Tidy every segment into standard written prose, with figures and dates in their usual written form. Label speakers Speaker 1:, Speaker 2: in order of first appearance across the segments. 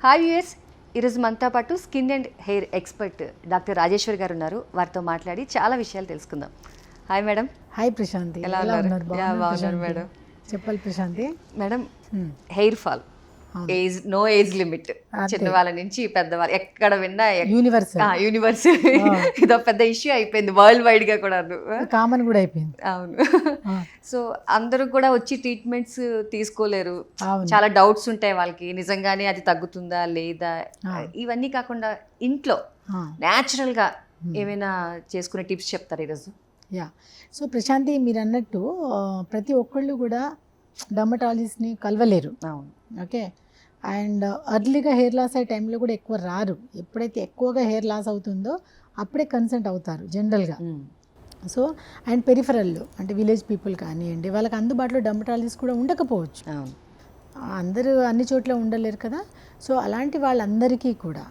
Speaker 1: Hi viewers, ఈరోజు మనతో పాటు skin and hair expert doctor Rajeshwar గారు ఉన్నారు. వారితో మాట్లాడి చాలా విషయాలు తెలుసుకుందాం. Hi madam.
Speaker 2: హాయ్ ప్రశాంతి,
Speaker 1: ఎలా ఉన్నారు?
Speaker 2: బాగున్నారు
Speaker 1: మేడం.
Speaker 2: చెప్పాలి Prashanti.
Speaker 1: Madam, hair fall age no age limit, చిన్నవాళ్ళ నుంచి పెద్దవాళ్ళు ఎక్కడ విన్నా యూనివర్స్ ఇదో పెద్ద ఇష్యూ అయిపోయింది వరల్డ్ వైడ్ గా కూడా,
Speaker 2: కామన్ కూడా అయిపోయింది.
Speaker 1: అవును. సో అందరూ కూడా వచ్చి ట్రీట్మెంట్స్ తీసుకోలేరు, చాలా డౌట్స్ ఉంటాయి వాళ్ళకి, నిజంగానే అది తగ్గుతుందా లేదా. ఇవన్నీ కాకుండా ఇంట్లో న్యాచురల్ గా ఏమైనా చేసుకునే టిప్స్ చెప్తారు ఈరోజు?
Speaker 2: యా, సో ప్రశాంతి మీరు అన్నట్టు ప్రతి ఒక్కళ్ళు కూడా డర్మటాలజిస్ట్ని కలవలేరు.
Speaker 1: అవును.
Speaker 2: ఓకే, అండ్ అర్లీగా హెయిర్ లాస్ అయ్యే టైంలో కూడా ఎక్కువ రారు. ఎప్పుడైతే ఎక్కువగా హెయిర్ లాస్ అవుతుందో అప్పుడే కన్సల్ట్ అవుతారు జనరల్గా. సో అండ్ పెరిఫరల్లో అంటే విలేజ్ పీపుల్ కానివ్వండి, వాళ్ళకి అందుబాటులో డర్మటాలజిస్ట్ కూడా ఉండకపోవచ్చు. అందరూ అన్ని చోట్ల ఉండలేరు కదా. సో అలాంటి వాళ్ళందరికీ కూడా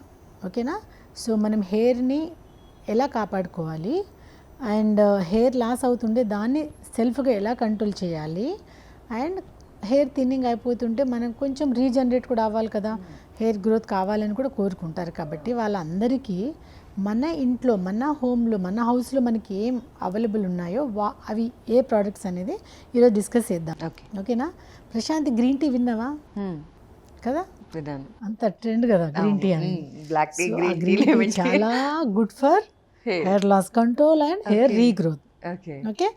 Speaker 2: ఓకేనా. సో మనం హెయిర్ని ఎలా కాపాడుకోవాలి అండ్ హెయిర్ లాస్ అవుతుంటే దాన్ని సెల్ఫ్గా ఎలా కంట్రోల్ చేయాలి, అండ్ హెయిర్ థిన్నింగ్ అయిపోతుంటే మనం కొంచెం రీజనరేట్ కూడా అవ్వాలి కదా, హెయిర్ గ్రోత్ కావాలని కూడా కోరుకుంటారు. కాబట్టి వాళ్ళందరికీ మన ఇంట్లో, మన హోమ్లో, మన హౌస్లో మనకి ఏం అవైలబుల్ ఉన్నాయో అవి ఏ ప్రోడక్ట్స్ అనేది ఈరోజు డిస్కస్ చేద్దాం. ఓకేనా ప్రశాంతి, గ్రీన్ టీ విన్నావా కదా? అంత ట్రెండ్ కదా గ్రీన్ టీ అని. గ్రీన్ టీ చాలా good for hair loss control and hair regrowth. Okay,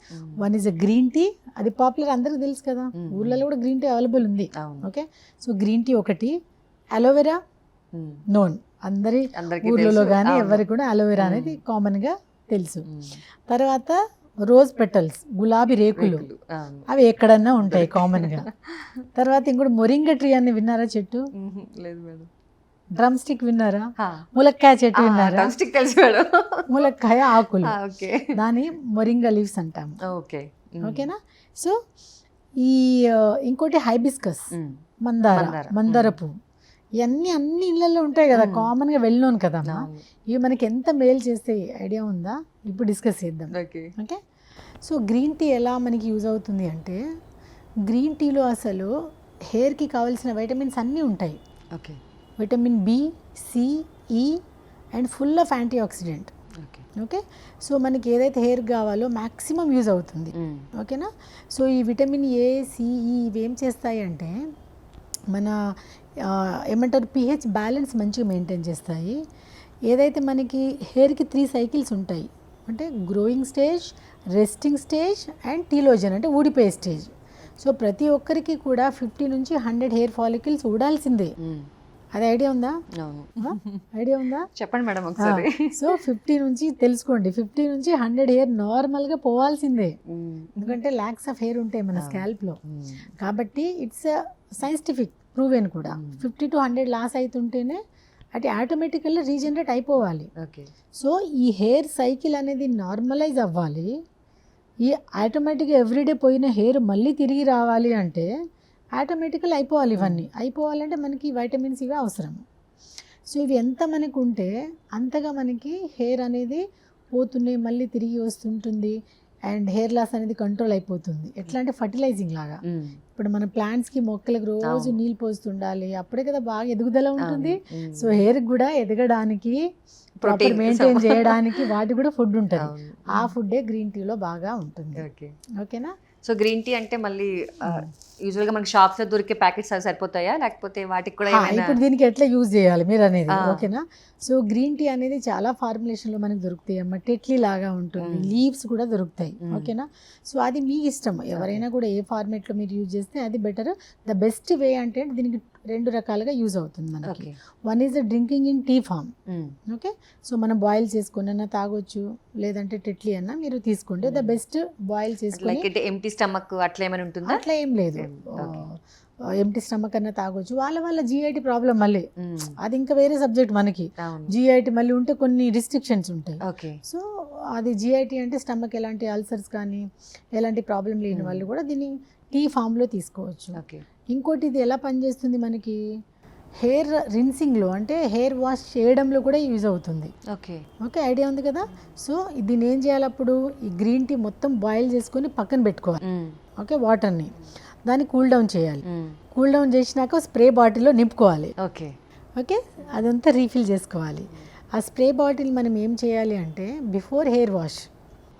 Speaker 2: one is a green tea, అది పాపులర్, అందరికీ తెలుసు కదా, ఊళ్ళలో కూడా గ్రీన్ టీ అవైలబుల్ ఉంది. ఓకే, సో గ్రీన్ టీ ఒకటి. అలోవెరా నోన్, అందరి ఊర్లలో కానీ ఎవరికి కూడా అలోవెరా అనేది కామన్గా తెలుసు. తర్వాత రోజ్ పెటల్స్, గులాబీ రేకులు, అవి ఎక్కడన్నా ఉంటాయి కామన్గా. తర్వాత ఇంకోటి మొరింగ ట్రీ అని విన్నారా చెట్టు? డ్రమ్ స్టిక్ విన్నారా? ములక్కాయ చెట్టు విన్నారా? ములక్కాయ ఆకులు, దాని మొరింగా లీవ్స్ అంటాము. ఓకేనా. సో ఈ ఇంకోటి హైబిస్కస్, మందార పువ్వు, ఇవన్నీ అన్ని ఇళ్ళల్లో ఉంటాయి కదా, కామన్గా వెళ్ళినాను కదా. ఇవి మనకి ఎంత మేలు చేస్తే ఐడియా ఉందా? ఇప్పుడు డిస్కస్ చేద్దాం. ఓకే, సో గ్రీన్ టీ ఎలా మనకి యూజ్ అవుతుంది అంటే, గ్రీన్ టీలో అసలు హెయిర్కి కావాల్సిన వైటమిన్స్ అన్నీ ఉంటాయి. ఓకే, విటమిన్ బి, సి, ఈ and full of anti oxidant. Okay, so మనకి ఏదైతే హెయిర్ కావాలో మ్యాక్సిమం యూజ్ అవుతుంది. ఓకేనా. సో ఈ విటమిన్ ఏ, సిఈ ఇవి ఏం చేస్తాయి అంటే మన ఏమంటారు పిహెచ్ బ్యాలెన్స్ మంచిగా మెయింటైన్ చేస్తాయి. ఏదైతే మనకి హెయిర్కి 3 సైకిల్స్ ఉంటాయి, అంటే growing stage, resting stage and telogen అంటే ఊడిపోయే స్టేజ్. సో ప్రతి ఒక్కరికి కూడా 50 నుంచి 100 హెయిర్ ఫాలికల్స్ ఊడాల్సిందే. అది ఐడియా ఉందా? ఐడియా ఉందా?
Speaker 1: చెప్పండి మేడం ఒకసారి.
Speaker 2: సో 50 నుంచి తెలుసుకోండి, 50 నుంచి 100 హెయిర్ నార్మల్గా పోవాల్సిందే. ఎందుకంటే ల్యాక్స్ ఆఫ్ హెయిర్ ఉంటాయి మన స్కాల్ప్లో. కాబట్టి ఇట్స్ సైంటిఫిక్ ప్రూవెన్ కూడా. 50 to 100 లాస్ అవుతుంటేనే అది ఆటోమేటికల్గా రీజనరేట్ అయిపోవాలి. సో ఈ హెయిర్ సైకిల్ అనేది నార్మలైజ్ అవ్వాలి. ఈ ఆటోమేటిక్గా ఎవ్రీడే పోయిన హెయిర్ మళ్ళీ తిరిగి రావాలి అంటే ఆటోమేటికల్ అయిపోవాలి. ఇవన్నీ అయిపోవాలంటే మనకి వైటమిన్స్ ఇవి అవసరం. సో ఇవి ఎంత మనకు ఉంటే అంతగా మనకి హెయిర్ అనేది పోతున్నాయి, మళ్ళీ తిరిగి వస్తుంటుంది అండ్ హెయిర్ లాస్ అనేది కంట్రోల్ అయిపోతుంది. ఎట్లా అంటే ఫర్టిలైజింగ్ లాగా. ఇప్పుడు మన ప్లాంట్స్కి, మొక్కలకు రోజు నీళ్ళు పోస్తుండాలి, అప్పుడే కదా బాగా ఎదుగుదల ఉంటుంది. సో హెయిర్కి కూడా ఎదగడానికి, ప్రాపర్ మెయింటైన్ చేయడానికి వాటి కూడా ఫుడ్ ఉంటుంది. ఆ ఫుడ్డే గ్రీన్ టీలో బాగా ఉంటుంది. ఓకేనా.
Speaker 1: సో గ్రీన్ టీ అంటే మళ్ళీ యూజువల్గా మనకి షాప్స్లో దొరికే ప్యాకెట్స్ అవి సరిపోతాయా, లేకపోతే వాటికి కూడా?
Speaker 2: ఇప్పుడు దీనికి ఎట్లా యూజ్ చేయాలి మీరు అనేది. ఓకేనా. సో గ్రీన్ టీ అనేది చాలా ఫార్ములేషన్లో మనకు దొరుకుతాయి అమ్మ. టెట్లీ లాగా ఉంటుంది, లీవ్స్ కూడా దొరుకుతాయి. ఓకేనా. సో అది మీ ఇష్టం, ఎవరైనా కూడా ఏ ఫార్మేట్లో మీరు యూజ్ చేస్తే అది బెటర్. ద బెస్ట్ వే అంటే దీనికి 2 రకాలుగా యూజ్ అవుతుంది మనకి. One is the drinking in tea form. Okay, so మనం బాయిల్ చేసుకుని అన్నా తాగొచ్చు, లేదంటే టెట్లీ అన్నా మీరు తీసుకోండి. ద బెస్ట్ బాయిల్ చేసుకుని
Speaker 1: ఎంటీ స్టమక్ అట్లా ఏమైనా ఉంటుందా?
Speaker 2: అట్లా ఏం లేదు, ఎంటీ స్టమక్ అన్నా తాగొచ్చు. వాళ్ళ GIT ప్రాబ్లం మళ్ళీ అది ఇంకా వేరే సబ్జెక్ట్. మనకి GIT మళ్ళీ ఉంటే కొన్ని రిస్ట్రిక్షన్స్ ఉంటాయి. సో అది GIT అంటే స్టమక్ ఎలాంటి అల్సర్స్ కానీ ఎలాంటి ప్రాబ్లం లేని వాళ్ళు కూడా దీన్ని టీ ఫామ్లో తీసుకోవచ్చు. ఇంకోటి ఇది ఎలా పనిచేస్తుంది మనకి, హెయిర్ రిన్సింగ్లో అంటే హెయిర్ వాష్ చేయడంలో కూడా యూజ్ అవుతుంది. ఓకే, ఐడియా ఉంది కదా. సో దీన్ని ఏం చేయాలి, అప్పుడు ఈ గ్రీన్ టీ మొత్తం బాయిల్ చేసుకొని పక్కన పెట్టుకోవాలి. ఓకే, వాటర్ని దాన్ని కూల్ డౌన్ చేయాలి. కూల్ డౌన్ చేసినాక స్ప్రే బాటిల్లో నింపుకోవాలి.
Speaker 1: ఓకే,
Speaker 2: ఓకే, అదంతా రీఫిల్ చేసుకోవాలి. ఆ స్ప్రే బాటిల్ మనం ఏం చేయాలి అంటే before hair wash.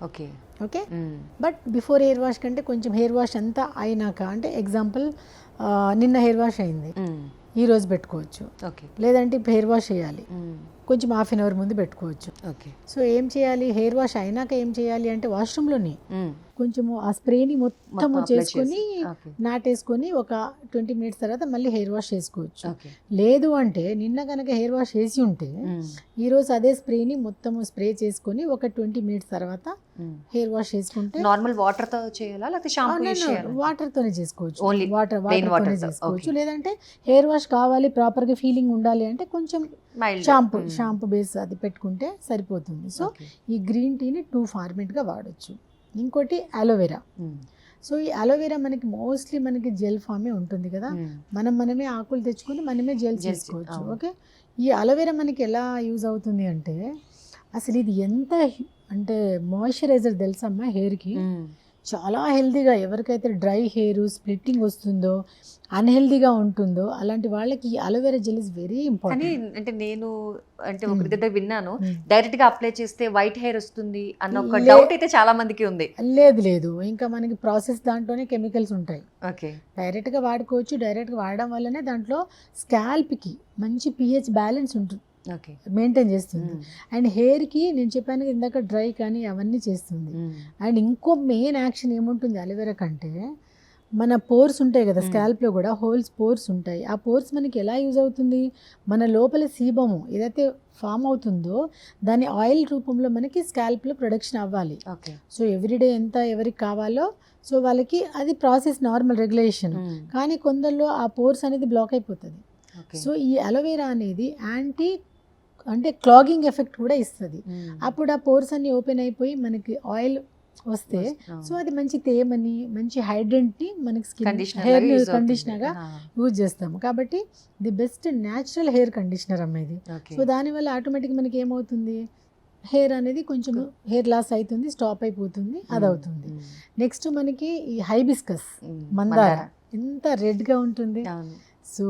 Speaker 1: Okay.
Speaker 2: Okay, but before hair wash కంటే కొంచెం హెయిర్ వాష్ అంతా అయినాక, అంటే ఎగ్జాంపుల్ నిన్న హెయిర్ వాష్ అయింది, ఈరోజు పెట్టుకోవచ్చు.
Speaker 1: ఓకే.
Speaker 2: లేదంటే ఇప్పుడు హెయిర్ వాష్ చేయాలి, కొంచెం హాఫ్ అన్ అవర్ ముందు పెట్టుకోవచ్చు.
Speaker 1: ఓకే.
Speaker 2: సో ఏం చేయాలి, హెయిర్ వాష్ అయినాక ఏం చేయాలి అంటే వాష్రూమ్లోని కొంచెము ఆ స్ప్రేని మొత్తం చేసుకొని నాటేసుకొని ఒక 20 minutes తర్వాత మళ్ళీ హెయిర్ వాష్ చేసుకోవచ్చు. లేదు అంటే నిన్న కనుక హెయిర్ వాష్ చేసి ఉంటే ఈరోజు అదే స్ప్రేని మొత్తము స్ప్రే చేసుకొని ఒక 20 minutes తర్వాత హెయిర్ వాష్ చేసుకుంటే,
Speaker 1: నార్మల్ వాటర్ తో చేయాలా లేకపోతే షాంపూ యూస్ చేయాలా?
Speaker 2: వాటర్ తోనే చేసుకోవచ్చు,
Speaker 1: Only
Speaker 2: వాటర్ తోనే చేసుకోవచ్చు. లేదంటే హెయిర్ వాష్ కావాలి ప్రాపర్ గా ఫీలింగ్ ఉండాలి అంటే కొంచెం షాంపూ బేస్ అది పెట్టుకుంటే సరిపోతుంది. సో ఈ గ్రీన్ టీని 2 ఫార్మేట్ గా వాడచ్చు. ఇంకోటి అలోవెరా. సో ఈ అలోవెరా మనకి మోస్ట్లీ మనకి జెల్ ఫామే ఉంటుంది కదా, మనమే ఆకులు తెచ్చుకొని మనమే జెల్ చేసుకోవచ్చు. ఓకే, ఈ అలోవెరా మనకి ఎలా యూజ్ అవుతుంది అంటే అసలు ఇది ఎంత అంటే మాయిశ్చరైజర్ తెలుసమ్మా హెయిర్కి, చాలా హెల్తీగా. ఎవరికైతే డ్రై హెయిర్ స్ప్లిట్టింగ్ వస్తుందో, అన్హెల్దీగా ఉంటుందో అలాంటి వాళ్ళకి ఈ aloe vera gel is very important.
Speaker 1: అంటే నేను ఒకరి దగ్గర విన్నాను, డైరెక్ట్ గా అప్లై చేస్తే వైట్ హెయిర్ వస్తుంది అన్న ఒక డౌట్ అయితే చాలా మందికి ఉంది.
Speaker 2: లేదు, ఇంకా మనకి ప్రాసెస్ దాంట్లోనే కెమికల్స్ ఉంటాయి.
Speaker 1: ఓకే,
Speaker 2: డైరెక్ట్ గా వాడుకోవచ్చు. డైరెక్ట్ గా వాడడం వల్లనే దాంట్లో స్కాల్ప్ కి మంచి pH బ్యాలెన్స్ ఉంటుంది, మెయింటైన్ చేస్తుంది. అండ్ హెయిర్కి నేను చెప్పాను ఇందాక డ్రై కానీ అవన్నీ చేస్తుంది. అండ్ ఇంకో మెయిన్ యాక్షన్ ఏముంటుంది అలోవెరా కంటే, మన పోర్స్ ఉంటాయి కదా స్కాల్ప్లో కూడా పోర్స్ ఉంటాయి. ఆ పోర్స్ మనకి ఎలా యూజ్ అవుతుంది, మన లోపల సీబము ఏదైతే ఫామ్ అవుతుందో దాని ఆయిల్ రూపంలో మనకి స్కాల్ప్లో ప్రొడక్షన్ అవ్వాలి. సో ఎవ్రీడే ఎంత ఎవరికి కావాలో సో వాళ్ళకి అది ప్రాసెస్ నార్మల్ రెగ్యులేషన్. కానీ కొందరిలో ఆ పోర్స్ అనేది బ్లాక్ అయిపోతుంది. సో ఈ అలోవెరా అనేది అంటే క్లాగింగ్ ఎఫెక్ట్ కూడా ఇస్తుంది. అప్పుడు ఆ పోర్స్ అన్ని ఓపెన్ అయిపోయి మనకి ఆయిల్ వస్తే సో అది మంచి తేమని మంచి హైడ్రెంట్ని మనకి హెయిర్ కండిషనర్గా యూజ్ చేస్తాము. కాబట్టి the best natural hair conditioner అమ్మేది. సో దానివల్ల ఆటోమేటిక్ మనకి ఏమవుతుంది, హెయిర్ అనేది కొంచెం హెయిర్ లాస్ అవుతుంది, స్టాప్ అయిపోతుంది, అది అవుతుంది. నెక్స్ట్ మనకి ఈ హైబిస్కస్ మందార ఎంత రెడ్గా ఉంటుంది. సో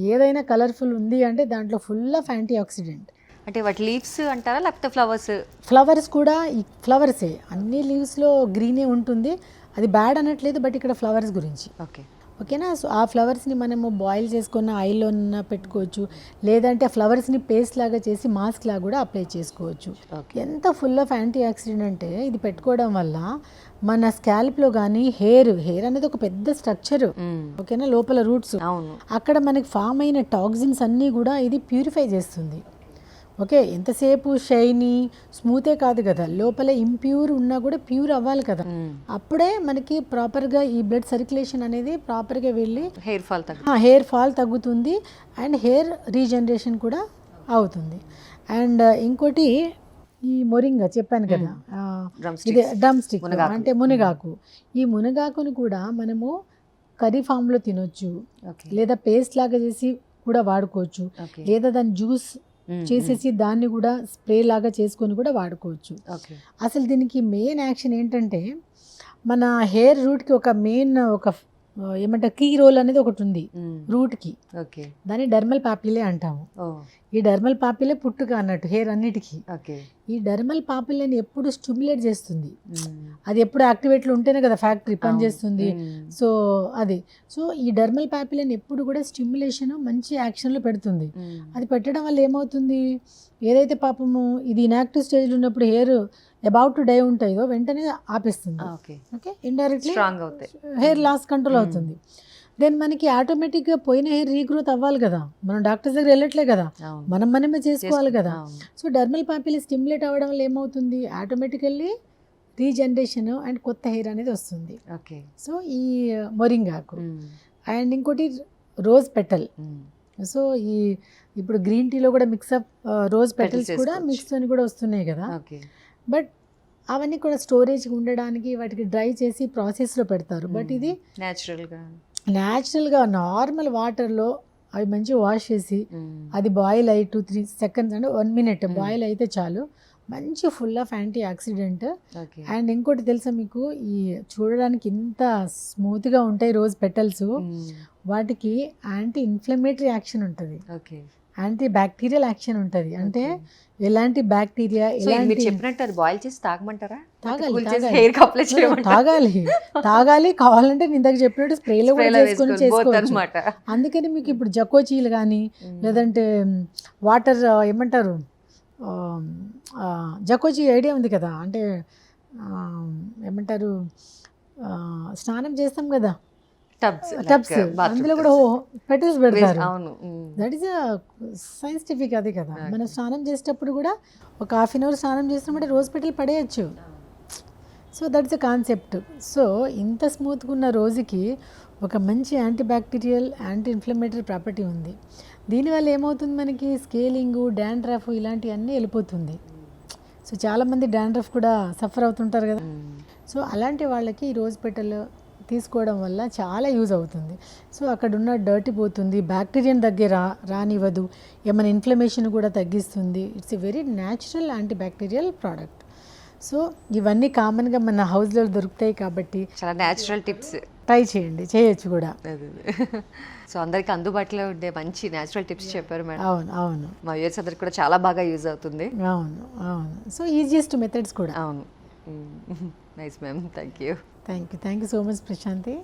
Speaker 2: ఏదైనా కలర్ఫుల్ ఉంది అంటే దాంట్లో ఫుల్ ఆఫ్ యాంటీ ఆక్సిడెంట్.
Speaker 1: అంటే వాటి లీవ్స్ అంటారా లేకపోతే
Speaker 2: ఫ్లవర్స్ కూడా ఈ ఫ్లవర్సే, అన్ని లీవ్స్లో గ్రీనే ఉంటుంది, అది బ్యాడ్ అనట్లేదు. బట్ ఇక్కడ ఫ్లవర్స్ గురించి ఓకేనా. సో ఆ ఫ్లవర్స్ని మనము బాయిల్ చేసుకున్న ఆయిల్లో పెట్టుకోవచ్చు, లేదంటే ఆ ఫ్లవర్స్ని పేస్ట్ లాగా చేసి మాస్క్ లాగా కూడా అప్లై చేసుకోవచ్చు. ఎంత ఫుల్ ఆఫ్ యాంటీ ఆక్సిడెంట్ అంటే ఇది పెట్టుకోవడం వల్ల మన స్కాల్ప్లో కానీ హెయిర్ అనేది ఒక పెద్ద స్ట్రక్చర్ ఓకేనా, లోపల రూట్స్, అక్కడ మనకి ఫామ్ అయిన టాక్సిన్స్ అన్నీ కూడా ఇది ప్యూరిఫై చేస్తుంది. ఓకే, ఎంతసేపు షైనీ స్మూతే కాదు కదా, లోపల ఇంప్యూర్ ఉన్నా కూడా ప్యూర్ అవ్వాలి కదా, అప్పుడే మనకి ప్రాపర్గా ఈ బ్లడ్ సర్క్యులేషన్ అనేది ప్రాపర్గా వెళ్ళి హెయిర్ ఫాల్ తగ్గుతుంది అండ్ హెయిర్ రీజనరేషన్ కూడా అవుతుంది. అండ్ ఇంకోటి ఈ మొరింగా చెప్పాను కదా, ఇది డ్రమ్ స్టిక్ అంటే మునగాకు. ఈ మునగాకును కూడా మనము కర్రీ ఫామ్లో తినొచ్చు, లేదా పేస్ట్ లాగా చేసి కూడా వాడుకోవచ్చు, లేదా దాని జ్యూస్ చేసేసి దాన్ని కూడా స్ప్రే లాగా చేసుకొని కూడా వాడుకోవచ్చు. అసలు దీనికి మెయిన్ యాక్షన్ ఏంటంటే మన హెయిర్ రూట్కి ఒక మెయిన్ ఒక ఏమంటారు కీ రోల్ అనేది ఒకటి ఉంది రూట్కి, దాన్ని డర్మల్ పాపిలే అంటాము. ఈ డర్మల్ పాపిలే పుట్టుక అన్నట్టు హెయిర్ అన్నిటికీ. ఈ డర్మల్ పాపిలని ఎప్పుడు స్టిమ్యులేట్ చేస్తుంది, అది ఎప్పుడు యాక్టివేట్లో ఉంటేనే కదా ఫ్యాక్టరీ పనిచేస్తుంది. సో సో ఈ డర్మల్ పాపిలని ఎప్పుడు కూడా స్టిమ్యులేషన్ మంచి యాక్షన్లో పెడుతుంది. అది పెట్టడం వల్ల ఏమవుతుంది, ఏదైతే పాపము ఇది ఇన్యాక్టివ్ స్టేజ్లో ఉన్నప్పుడు హెయిర్ అబౌట్ టు డై ఉంటాయో వెంటనే ఆపేస్తుంది. Okay, indirectly hair loss control అవుతుంది. దెన్ మనకి ఆటోమేటిక్గా పోయిన హెయిర్ రీగ్రోత్ అవ్వాలి కదా, మనం డాక్టర్స్ దగ్గర వెళ్ళట్లే కదా, మనమే చేసుకోవాలి కదా. సో డర్మల్ పాపిలి స్టిమ్యులేట్ అవ్వడం వల్ల ఏమవుతుంది, ఆటోమేటికల్లీ రీజనరేషన్ అండ్ కొత్త హెయిర్ అనేది వస్తుంది. సో ఈ మొరింగాకు అండ్ ఇంకోటి రోజ్ పెటల్. సో ఇప్పుడు గ్రీన్ టీలో కూడా మిక్సప్ రోజ్ పెటల్స్ కూడా మిక్స్ అని కూడా వస్తున్నాయి కదా. బట్ అవన్నీ కూడా స్టోరేజ్ ఉండడానికి వాటికి డ్రై చేసి ప్రాసెస్లో పెడతారు. బట్ ఇది న్యాచురల్గా నార్మల్ వాటర్లో అవి మంచిగా వాష్ చేసి అది బాయిల్ అయ్యి 2-3 seconds అంటే 1 minute బాయిల్ అయితే చాలు, మంచి full of anti oxidant. And ఇంకోటి తెలుసా మీకు, ఈ చూడడానికి ఇంత స్మూత్గా ఉంటాయి రోజ్ పెటల్స్, వాటికి యాంటీ ఇన్ఫ్లమేటరీ యాక్షన్ ఉంటుంది. యాంటీ బ్యాక్టీరియల్ యాక్షన్ ఉంటుంది. అంటే ఎలాంటి బ్యాక్టీరియా
Speaker 1: సో ఇది మీరు
Speaker 2: ఎలాంటి
Speaker 1: చెప్పినట్టు అది బాయిల్ చేసి తాగమంటారా?
Speaker 2: తాగాలి,
Speaker 1: Cool చేసి
Speaker 2: తాగాలి.
Speaker 1: hair కి apply చేయమంటారా?
Speaker 2: తాగాలి కావాలంటే నేను ఇందాక చెప్పినట్టు స్ప్రేలో కూడా
Speaker 1: Spray లో
Speaker 2: చేసుకొని
Speaker 1: వేసుకోవాలి, both
Speaker 2: చేసుకోవచ్చు.
Speaker 1: అన్నమాట.
Speaker 2: అందుకని మీకు ఇప్పుడు జకోచీలు కానీ లేదంటే వాటర్ ఏమంటారు జకోచీ ఐడియా ఉంది కదా, అంటే ఏమంటారు స్నానం చేస్తాం కదా
Speaker 1: టబ్స్
Speaker 2: టబ్స్, అందులో కూడా పెటల్స్ పెడతారు.
Speaker 1: అవును.
Speaker 2: దట్ ఈస్ సైంటిఫిక్ అది కదా. మనం స్నానం చేసేటప్పుడు కూడా ఒక హాఫ్ అన్ అవర్ స్నానం చేసినప్పుడు రోజ్ పెటల్ పడేయచ్చు. So that is a concept. So ఇంత స్మూత్గా ఉన్న రోజుకి ఒక మంచి anti bacterial anti inflammatory property ఉంది. దీనివల్ల ఏమవుతుంది, మనకి స్కేలింగు డాండ్రఫ్ ఇలాంటివన్నీ వెళ్ళిపోతుంది. సో చాలామంది డాండ్రఫ్ కూడా సఫర్ అవుతుంటారు కదా. సో అలాంటి వాళ్ళకి ఈ రోజ్ పెటల్ తీసుకోవడం వల్ల చాలా యూజ్ అవుతుంది. సో అక్కడ ఉన్న డర్టీ పోతుంది, బ్యాక్టీరియాని దగ్గర రానివ్వదు, ఏమైనా ఇన్ఫ్లమేషన్ కూడా తగ్గిస్తుంది. It's a very natural anti bacterial product. So ఇవన్నీ కామన్గా మన హౌస్లో దొరుకుతాయి కాబట్టి
Speaker 1: చాలా న్యాచురల్ టిప్స్
Speaker 2: ట్రై చేయండి, చేయొచ్చు కూడా.
Speaker 1: సో అందరికి అందుబాటులో ఉండే మంచి న్యాచురల్ టిప్స్ చెప్పారు మేడం.
Speaker 2: అవును అవును
Speaker 1: మా వ్యూవర్స్ అందరికి కూడా చాలా బాగా యూజ్ అవుతుంది.
Speaker 2: అవును అవును. సో ఈజియెస్ట్ మెథడ్స్ కూడా.
Speaker 1: అవును. Nice ma'am, thank you.
Speaker 2: Thank you so much Prashanti.